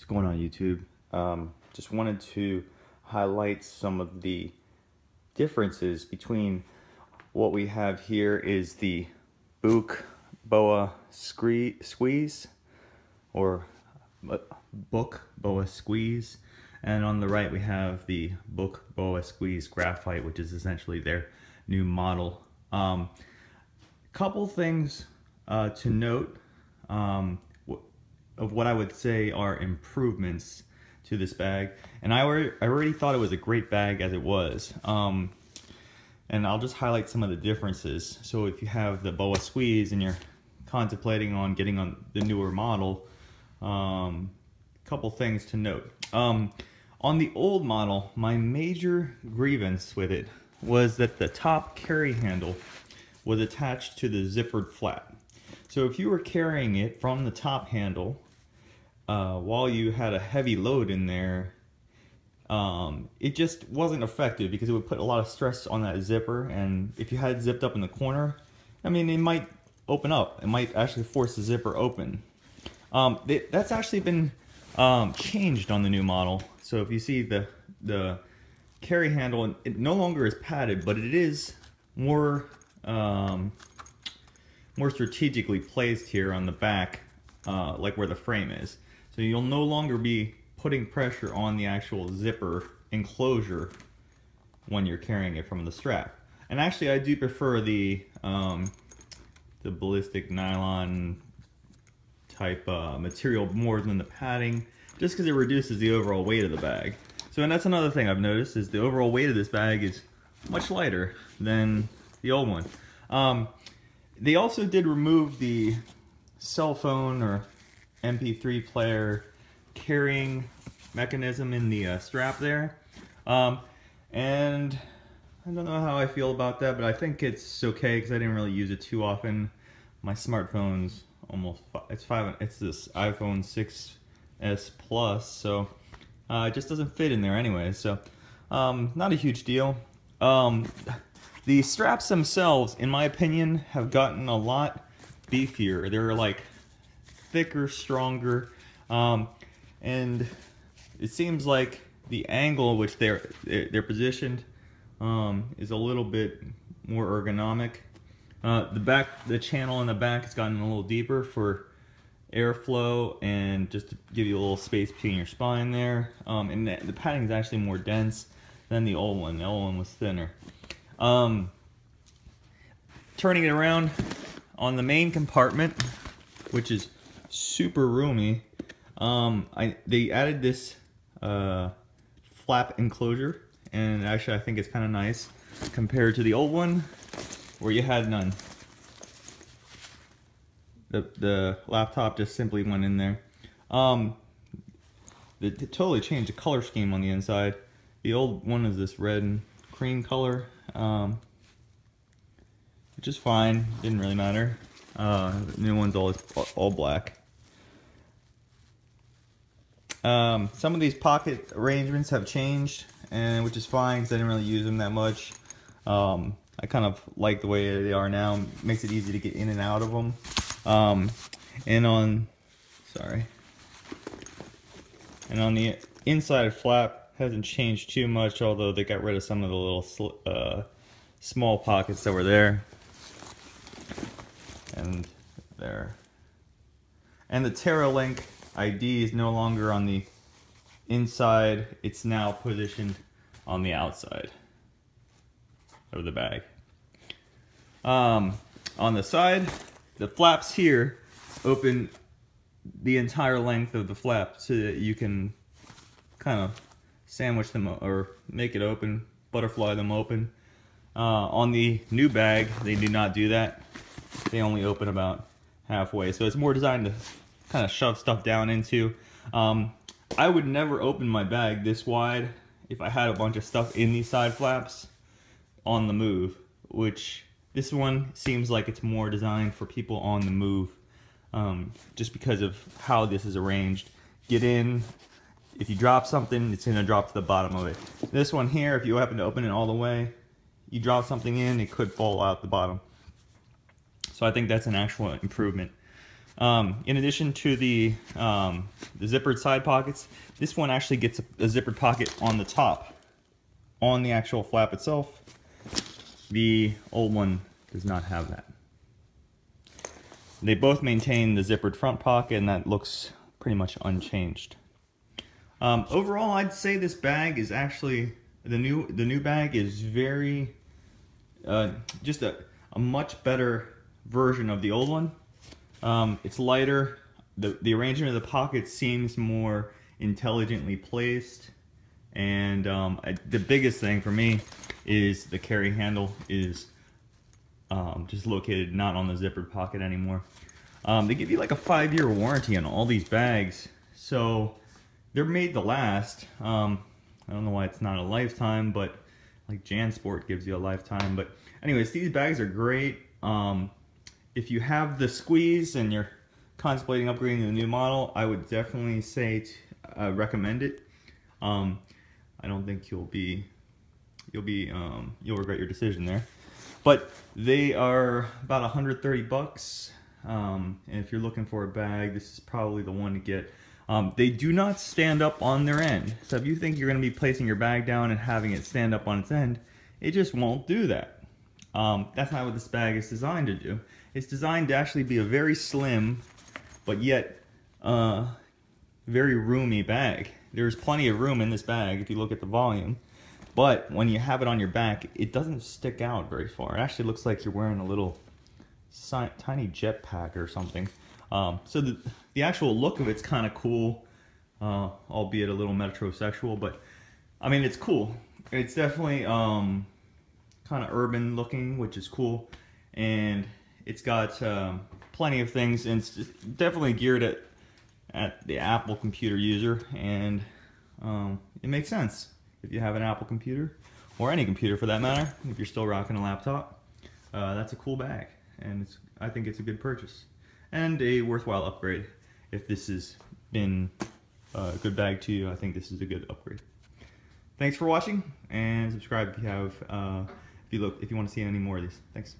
What's going on, YouTube? Just wanted to highlight some of the differences between what we have here is the Booq Boa squeeze, or Booq Boa squeeze, and on the right we have the Booq Boa squeeze Graphite, which is essentially their new model. Couple things to note of what I would say are improvements to this bag, and I already thought it was a great bag as it was, and I'll just highlight some of the differences. So if you have the Boa squeeze and you're contemplating on getting on the newer model, couple things to note. On the old model, my major grievance with it was that the top carry handle was attached to the zippered flap. So if you were carrying it from the top handle while you had a heavy load in there, it just wasn't effective because it would put a lot of stress on that zipper, and if you had it zipped up in the corner, I mean, it might open up. It might actually force the zipper open. That's actually been changed on the new model. So if you see the carry handle, it no longer is padded, but it is more strategically placed here on the back, like where the frame is. So you'll no longer be putting pressure on the actual zipper enclosure when you're carrying it from the strap. And actually, I do prefer the ballistic nylon type material more than the padding, just because it reduces the overall weight of the bag. So, and that's another thing I've noticed, is the overall weight of this bag is much lighter than the old one. They also did remove the cell phone or MP3 player carrying mechanism in the strap there. And I don't know how I feel about that, but I think it's okay because I didn't really use it too often. My smartphone's it's this iPhone 6s Plus, so it just doesn't fit in there anyway, so not a huge deal. The straps themselves, in my opinion, have gotten a lot beefier. They're like thicker, stronger, and it seems like the angle which they're positioned is a little bit more ergonomic. The channel in the back has gotten a little deeper for airflow and just to give you a little space between your spine there. And the padding is actually more dense than the old one. The old one was thinner. Turning it around on the main compartment, which is super roomy, they added this flap enclosure, and actually I think it's kind of nice compared to the old one where you had none. The laptop just simply went in there. They totally changed the color scheme on the inside. The old one is this red and cream color, which is fine, didn't really matter. The new one's all black. Some of these pocket arrangements have changed, and which is fine because I didn't really use them that much. I kind of like the way they are now. It makes it easy to get in and out of them. And on the inside flap hasn't changed too much, although they got rid of some of the little small pockets that were there. And there. And the TerraLink ID is no longer on the inside, it's now positioned on the outside of the bag. On the side, the flaps here open the entire length of the flap so that you can kind of sandwich them or make it open, butterfly them open. On the new bag, they do not do that. They only open about halfway, so it's more designed to kind of shove stuff down into. I would never open my bag this wide if I had a bunch of stuff in these side flaps on the move, which this one seems like it's more designed for people on the move, just because of how this is arranged. Get in, if you drop something, it's gonna drop to the bottom of it. This one here, if you happen to open it all the way, you drop something in, it could fall out the bottom. So I think that's an actual improvement. In addition to the zippered side pockets, this one actually gets a zippered pocket on the top, on the actual flap itself. The old one does not have that. They both maintain the zippered front pocket, and that looks pretty much unchanged. Overall, I'd say this bag is actually, the new bag is very, just a much better version of the old one. It's lighter. The arrangement of the pockets seems more intelligently placed, and the biggest thing for me is the carry handle is just located not on the zippered pocket anymore. They give you like a 5-year warranty on all these bags, so they're made to last. I don't know why it's not a lifetime, but like JanSport gives you a lifetime. But anyways, these bags are great. If you have the squeeze and you're contemplating upgrading to the new model, I would definitely say recommend it. I don't think you'll regret your decision there. But they are about 130 bucks. And if you're looking for a bag, this is probably the one to get. They do not stand up on their end. So if you think you're going to be placing your bag down and having it stand up on its end, it just won't do that. That's not what this bag is designed to do. It's designed to actually be a very slim, but yet very roomy bag. There's plenty of room in this bag if you look at the volume. But when you have it on your back, it doesn't stick out very far. It actually looks like you're wearing a little tiny jetpack or something. So the actual look of it's kind of cool, albeit a little metrosexual, but I mean, it's cool. It's definitely kind of urban looking, which is cool, and it's got plenty of things, and it's definitely geared at the Apple computer user, and it makes sense if you have an Apple computer, or any computer for that matter. If you're still rocking a laptop, that's a cool bag, and I think it's a good purchase and a worthwhile upgrade. If this has been a good bag to you, I think this is a good upgrade. Thanks for watching, and subscribe if you have if you want to see any more of these. Thanks.